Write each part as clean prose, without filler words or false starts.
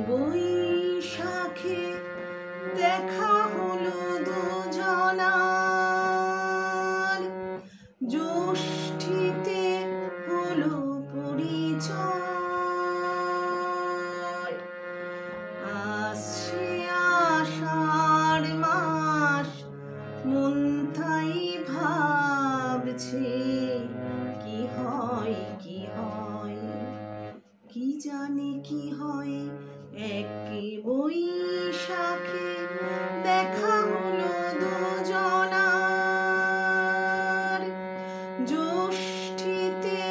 বৈশাখে দেখা হলো দুজনার, জ্যৈষ্ঠীতে হলো পরিচয়। আসছে আষাঢ় মাস, মন তাই ভাবছে কি হয় কি হয়, কি জানি কি হয়। এক বৈশাখে দেখা হলো দুজনার, জ্যৈষ্ঠীতে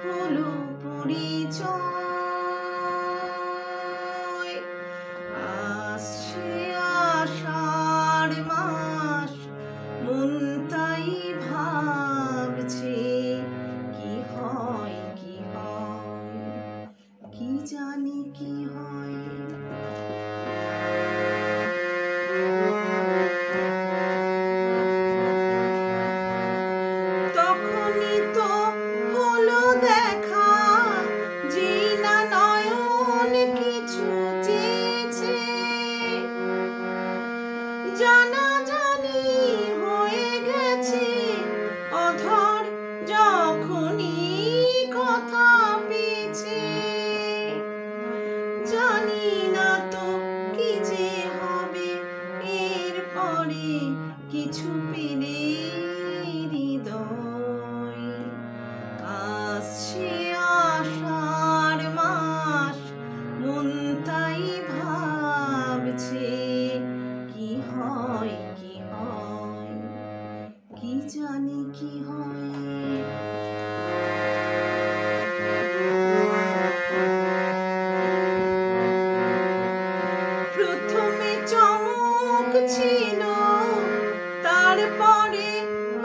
হলো পরিচয়। আসছে আষাঢ় মাস, মন তাই ভাবছে কি হয় কি হয়, কি জানি কি হয়। তখনই তো হলো দেখা, যে না নয়ন কিছু চেয়েছে, জানাজানি হয়ে গেছে অধর যখনই কথা পেয়েছে। জানি না তো কি যে হবে এরপরে, কিছু পেলে হৃদয়। আসছে আষাঢ় মাস, মন তাই ভাবছে কি হয় কি হয়, কি জানি কি হয়। প্রথমে চমক ছিল, তারপরে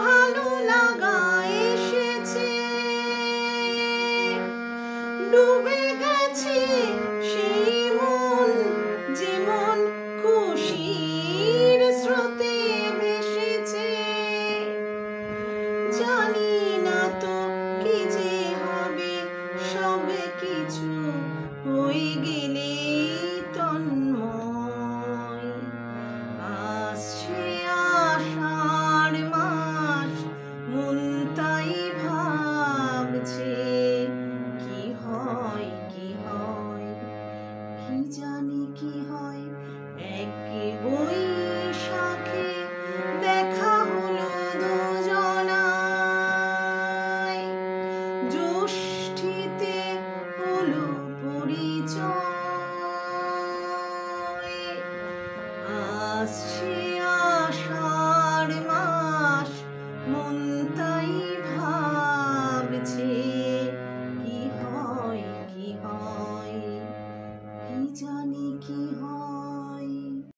ভালো লাগা এসেছে, ডুবে গেছে সেই মন যেমন খুশির স্রোতে ভেসেছে। জানি না তো কি যে হবে, সব কিছু হয়ে গেলে তন্ময়। আসছে আষাঢ় মাস, মন তাই ভাবছে কি হয় কি হয়, কি জানি কি হয়। এক বৈশাখে দেখা হলো দুজনায়, জ্যৈষ্ঠীতে হলো পরিচয়। আসছে